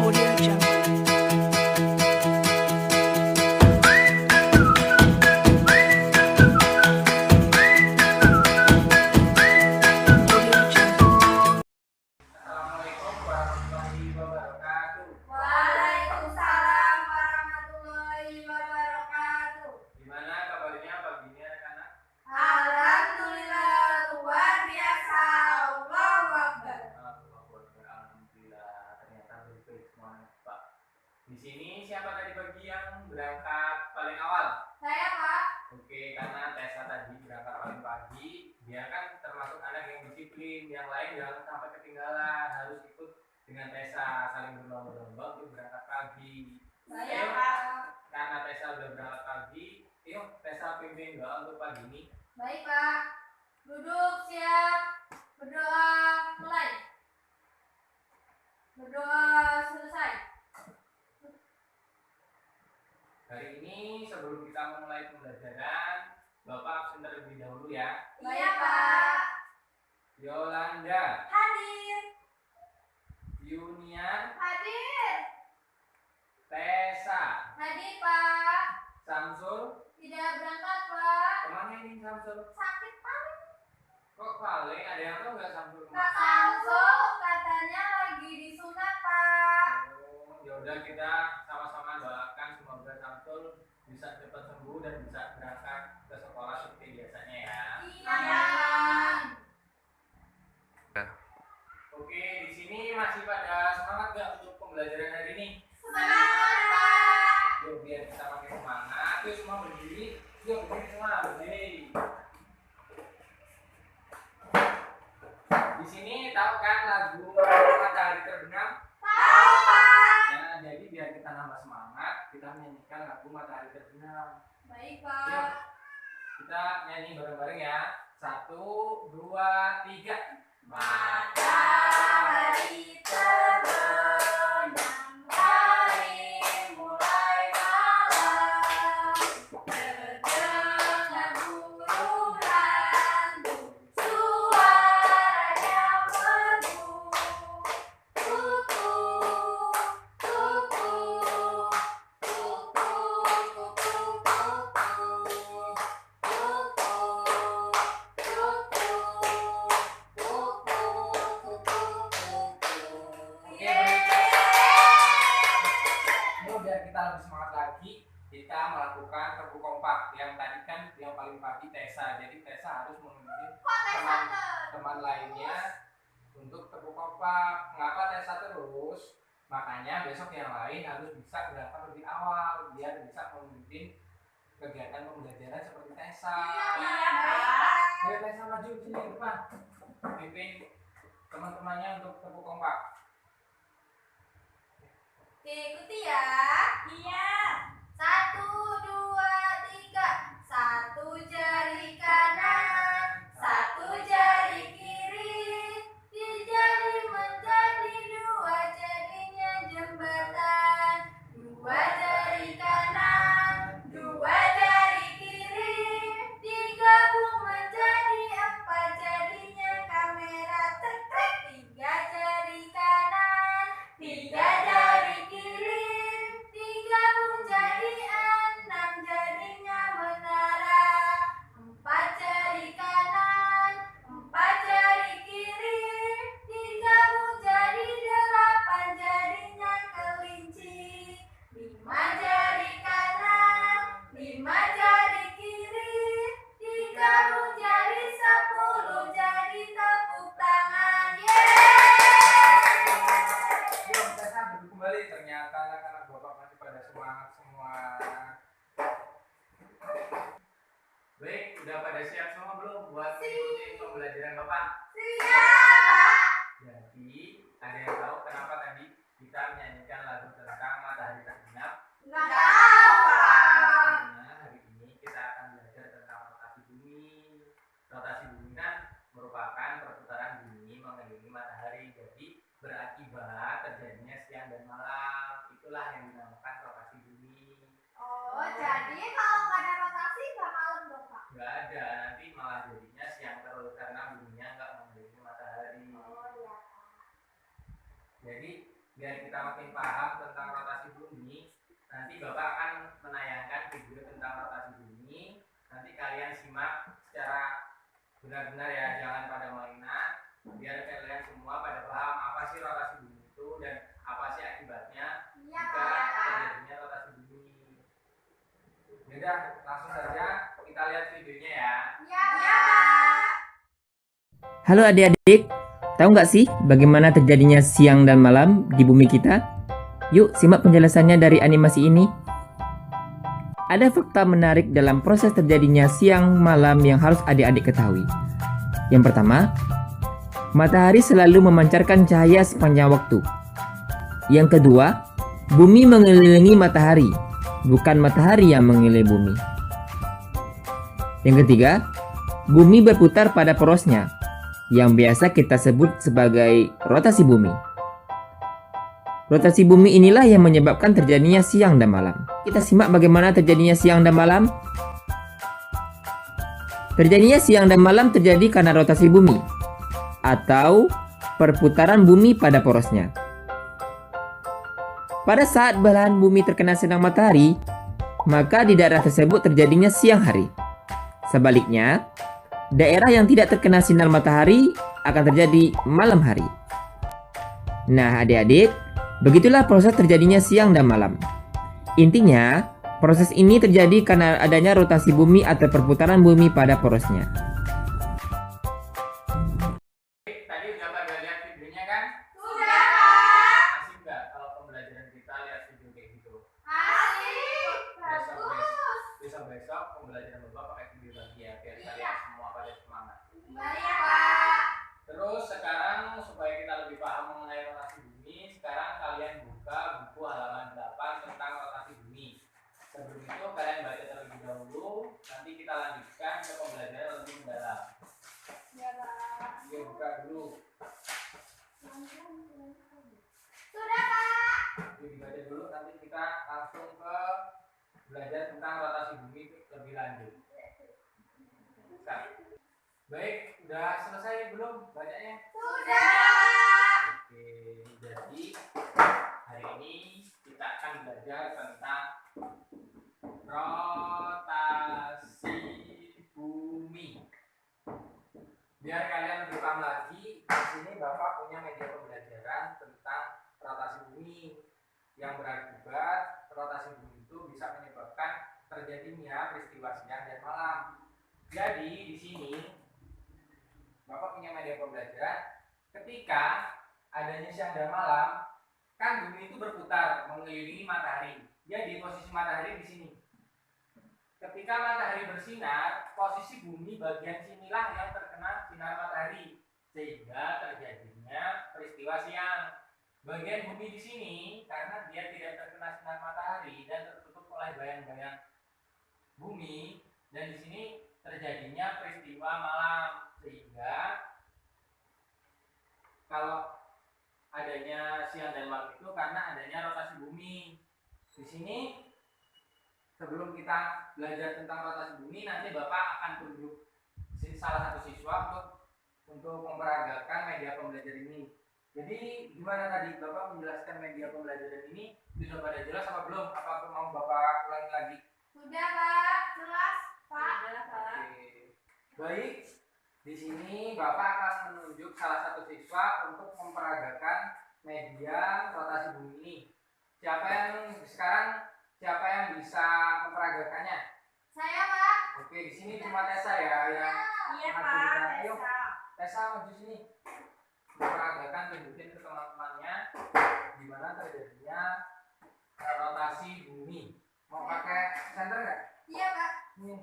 Audio Jungle. Audio Jungle. Assalamualaikum warahmatullahi wabarakatuh. Waalaikumsalam warahmatullahi wabarakatuh. Gimana kabarnya pagi ini anak-anak? Alhamdulillah luar biasa. Allahu Akbar. Alhamdulillah, ternyata baik-baik semuanya, Pak. Di sini siapa tadi pagi yang berangkat paling awal? Saya Pak. Oke, karena Tessa tadi berangkat paling pagi, dia kan termasuk anak yang disiplin. Yang lain jangan sampai ketinggalan, harus ikut dengan Tessa, saling berlomba-lomba untuk berangkat pagi. Saya Ayo, Pak. karena Tessa udah berangkat pagi, yuk Tessa pimpin doa untuk pagi ini. Baik Pak. Duduk siap. Berdoa mulai. Berdoa selesai. Hari ini sebelum kita memulai pembelajaran, Bapak absen terlebih dahulu ya. Iya Pak. Yolanda, Hadir. Yunian, Hadir. Tessa, Hadir Pak. Samsul. Tidak berangkat Pak. Kemana ini Samsul? Sakit Pak. Kok paling ada yang tahu nggak Samsul? Kak Samsul katanya lagi disunat Pak. Oh, ya udah kita sama-sama doakan semoga Samsul bisa cepat sembuh dan bisa berangkat ke sekolah seperti biasanya ya. Iya. Oke, di sini masih pada semangat nggak untuk pembelajaran hari ini? Semangat Pak. Yuk biar kita makin semangat. Yuk semua berdiri. Yuk berdiri semua berdiri. Di sini tahu kan lagu Matahari Terbenam? Tahu Pak. Nah, jadi biar kita nambah semangat, kita menyanyikan lagu Matahari Terbenam. Baik Yuk, Pak. kita nyanyi bareng-bareng ya. 1, 2, 3. Matahari terbenam dari mulai malam, terdengar burung hantu, suaranya merdu, kuku, kuku, kuku, Oke, Yuk biar kita lebih semangat lagi, kita melakukan tebu kompak. Yang tadi kan yang paling pagi Tessa. Jadi Tessa harus memimpin teman lainnya untuk tebu kompak. Mengapa Tessa terus? Makanya besok yang lain harus bisa berangkat lebih awal biar bisa memimpin kegiatan pembelajaran seperti Tessa. Iya Pak. Ayo Tessa maju sini depan. Pimpin teman-temannya untuk tebu kompak. Ikuti ya. Iya. 1, 2, 3. Satu jari kanan, satu jari kiri, dijadi menjadi dua, jadinya jembatan. Dua jari kanan, dua jari kiri, digabung menjadi empat, jadinya kamera tetek. Tiga jari kanan, tiga jari kiri, digabung jadi enam, jadinya menara. Empat jari kanan, empat jari kiri, digabung jadi delapan, jadinya kelinci. Lima jari kanan, lima jari kiri, digabung jadi 10, jadi tepuk tangan. Yeay! Yuk Tessa duduk kembali. Ternyata anak-anak Bapak masih pada semangat semua. Baik, udah pada siap semua belum buat ikutin pembelajaran Bapak? Siap! Jadi, ada yang tahu kenapa tadi kita menyanyikan lagu tentang Matahari Terbenam? Nggak tahu, Pak. Karena hari ini kita akan belajar tentang rotasi bumi. Rotasi bumi kan merupakan perputaran bumi mengelilingi matahari. Jadi berakibat terjadinya siang dan malam. Itulah yang dinamakan rotasi bumi. Oh, jadi kalau nggak ada rotasi nggak malam dong, Pak? Nggak ada, nanti malah jadinya siang terus karena buminya nggak mengelilingi matahari. Oh iya. Jadi biar kita makin paham paham tentang rotasi bumi, nanti Bapak akan menayangkan video tentang rotasi bumi. Nanti kalian simak secara benar-benar ya, jangan pada mainan, biar kalian semua pada paham apa sih rotasi bumi itu dan apa sih akibatnya jika terjadinya rotasi bumi. Yaudah, langsung saja kita lihat videonya ya. Halo adik-adik, tahu nggak sih bagaimana terjadinya siang dan malam di bumi kita? Yuk simak penjelasannya dari animasi ini. Ada fakta menarik dalam proses terjadinya siang malam yang harus adik-adik ketahui. Yang pertama, matahari selalu memancarkan cahaya sepanjang waktu. Yang kedua, bumi mengelilingi matahari, bukan matahari yang mengelilingi bumi. Yang ketiga, bumi berputar pada porosnya, yang biasa kita sebut sebagai rotasi bumi. Rotasi bumi inilah yang menyebabkan terjadinya siang dan malam. Kita simak bagaimana terjadinya siang dan malam. Terjadinya siang dan malam terjadi karena rotasi bumi atau perputaran bumi pada porosnya. Pada saat belahan bumi terkena sinar matahari, maka di daerah tersebut terjadinya siang hari. Sebaliknya, daerah yang tidak terkena sinar matahari akan terjadi malam hari. Nah adik-adik, begitulah proses terjadinya siang dan malam. Intinya, proses ini terjadi karena adanya rotasi bumi atau perputaran bumi pada porosnya. Tadi udah pada lihat videonya kan? Sudah, Pak. Asik nggak kalau pembelajaran kita lihat video kayak gitu? Asik. Bagus. Besok pembelajaran Bapak pakai video lagi ya, biar kalian semua pada semangat. Baik, Pak. Terus sekarang supaya kita lebih paham mengenai rotasi bumi, sekarang kalian buka buku halaman 8 tentang rotasi bumi. Sebelum itu kalian baca terlebih dahulu, nanti kita lanjutkan ke pembelajaran lebih mendalam. Ya, Pak. Yuk buka dulu. Sudah, Pak. Yuk dibaca dulu, nanti kita langsung ke belajar tentang rotasi bumi lebih lanjut. Nah, baik, udah selesai belum bacanya? Sudah. Oke, jadi hari ini kita akan belajar tentang rotasi bumi. Biar kalian lebih paham lagi, di sini Bapak punya media pembelajaran tentang rotasi bumi yang berakibat rotasi bumi itu bisa menyebabkan terjadinya peristiwa siang dan malam. Jadi di sini Bapak punya media pembelajaran ketika adanya siang dan malam, kan bumi itu berputar mengelilingi matahari. Jadi posisi matahari di sini. Ketika matahari bersinar, posisi bumi bagian sinilah yang terkena sinar matahari, sehingga terjadinya peristiwa siang. Bagian bumi di sini karena dia tidak terkena sinar matahari dan tertutup oleh bayang-bayang bumi, dan di sini terjadinya peristiwa malam, sehingga kalau adanya siang dan malam itu karena adanya rotasi bumi. Di sini sebelum kita belajar tentang rotasi bumi, nanti Bapak akan tunjuk salah satu siswa untuk memperagakan media pembelajaran ini. Jadi gimana tadi Bapak menjelaskan media pembelajaran ini? Sudah pada jelas apa belum? Apa mau Bapak ulangi lagi? Sudah, Pak. Jelas, Pak. Oke. Baik. Di sini Bapak akan menunjuk salah satu siswa untuk memperagakan media rotasi bumi ini. Siapa yang bisa memperagakannya? Saya, Pak. Oke, di sini cuma Tessa ya yang Iya, maju Pak. depan. Ayo, Tessa. Tessa maju sini. Memperagakan, tunjukin ke teman-temannya di mana terjadinya rotasi bumi. Mau pakai senter nggak? Iya, Pak. Nih.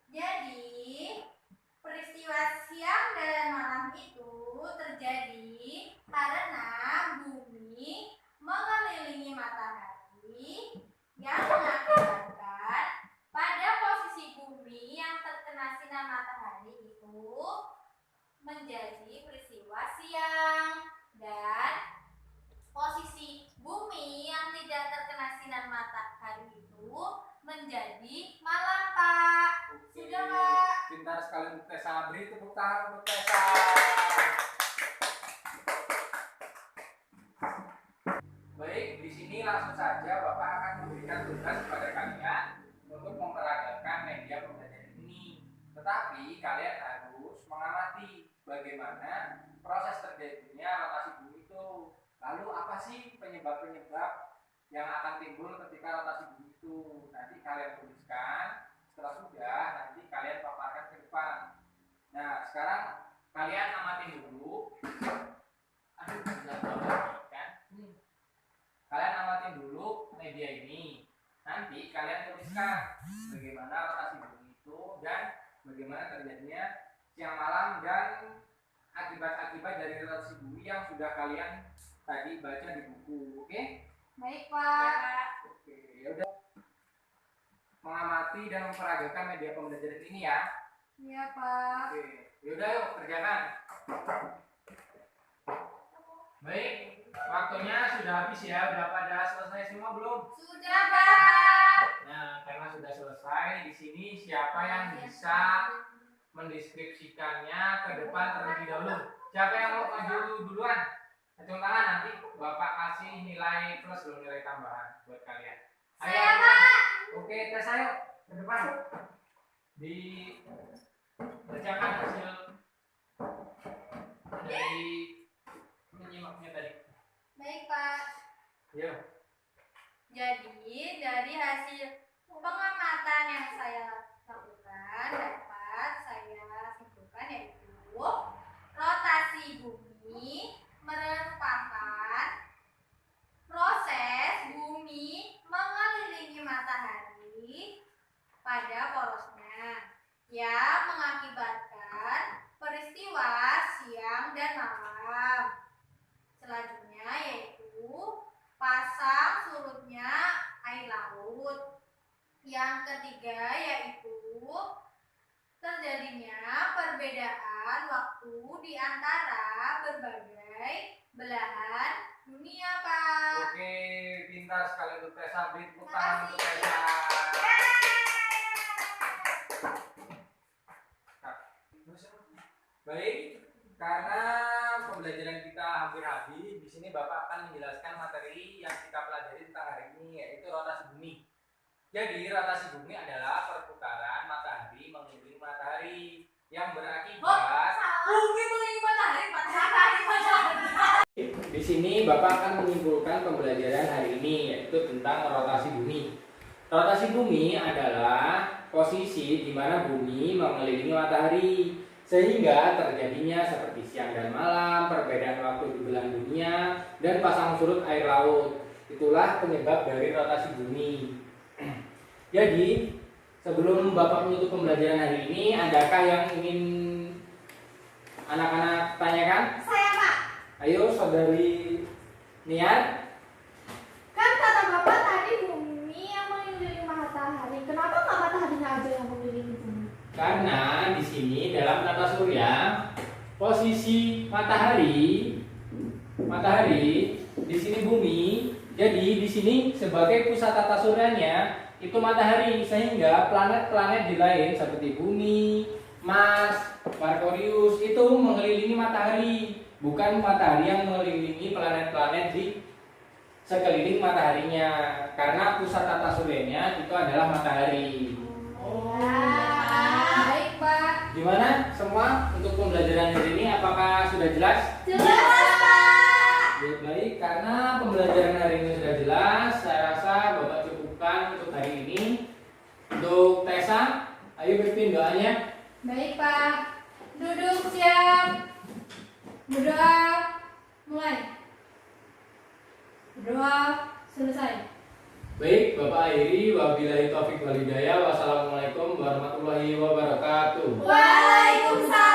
Jadi, peristiwa siang dan malam itu terjadi karena bumi mengelilingi matahari yang mengakibatkan pada posisi bumi yang terkena sinar matahari itu menjadi peristiwa siang, dan posisi bumi yang tidak terkena sinar matahari itu menjadi malam, Pak. Oke. Sudah, Pak. Pintar sekali untuk Tessa. Beri tepuk tangan untuk Tessa. apa sih penyebab-penyebab yang akan timbul ketika rotasi bumi itu? Nanti kalian tuliskan. Setelah sudah, nanti kalian paparkan ke depan. Nah, sekarang kalian amatin dulu. Aduh, tidak tahu kan? Kalian amatin dulu media ini. Nanti kalian tuliskan bagaimana rotasi bumi itu dan bagaimana terjadinya siang malam dan akibat-akibat dari rotasi bumi yang sudah kalian tadi baca di buku. Oke? Baik, Pak. Oke, ya udah. Mengamati dan memperagakan media pembelajaran ini ya. Iya, Pak. Oke, yaudah yuk kerjakan. Baik, waktunya sudah habis ya. Udah pada selesai semua belum? Sudah, Pak. Nah, karena sudah selesai, di sini siapa yang bisa mendeskripsikannya ke depan terlebih dahulu? Siapa yang mau maju duluan? Acung tangan, nanti Bapak kasih nilai plus loh, nilai tambahan buat kalian. Ayo. Saya, Pak. Oke, tes ayo ke depan. Dibacakan hasil dari menyimaknya tadi. Baik, Pak. Yo. Jadi, dari hasil pengamatan yang saya lakukan, dapat saya simpulkan yaitu rotasi bumi merupakan proses bumi mengelilingi matahari pada porosnya yang mengakibatkan peristiwa siang dan malam. Selanjutnya yaitu pasang surutnya air laut. Yang ketiga yaitu terjadinya perbedaan waktu di antara berbagai belahan dunia, Pak. Oke, pintar sekali untuk Tessa. Beri tepuk tangan untuk Tessa. Baik, karena pembelajaran kita hampir habis, di sini Bapak akan menjelaskan materi yang kita pelajari tentang hari ini, yaitu rotasi bumi. Jadi, rotasi bumi adalah perputaran matahari mengelilingi matahari yang berakibat. Bumi mengelilingi matahari, matahari. Di sini Bapak akan menyimpulkan pembelajaran hari ini, yaitu tentang rotasi bumi. Rotasi bumi adalah posisi di mana bumi mengelilingi matahari, sehingga terjadinya seperti siang dan malam, perbedaan waktu di belahan dunia, dan pasang surut air laut. Itulah penyebab dari rotasi bumi. Jadi, sebelum Bapak menutup pembelajaran hari ini, adakah yang ingin anak-anak tanyakan? Saya, Pak. Ayo, saudari Niat. Kan kata Bapak tadi bumi yang mengelilingi matahari. Kenapa nggak mataharinya aja yang mengelilingi bumi? Karena di sini dalam tata surya posisi matahari di sini bumi. Jadi di sini sebagai pusat tata suryanya itu matahari, sehingga planet-planet di lain seperti bumi, Mars, Merkurius itu mengelilingi matahari, bukan matahari yang mengelilingi planet-planet di sekeliling mataharinya. Karena pusat tata suryanya itu adalah matahari. Baik, Pak. Gimana semua untuk pembelajaran hari ini? Apakah sudah jelas? Jelas, Pak. Baik, karena pembelajaran hari ini sudah jelas, saya rasa Bapak cukupkan untuk hari ini. Untuk Tessa, ayo pimpin doanya. Baik, Pak. Duduk siap. Berdoa. Mulai. Berdoa. Selesai. Baik, Bapak akhiri. Wabillahi taufiq wal hidayah. Wassalamualaikum warahmatullahi wabarakatuh. Waalaikumsalam.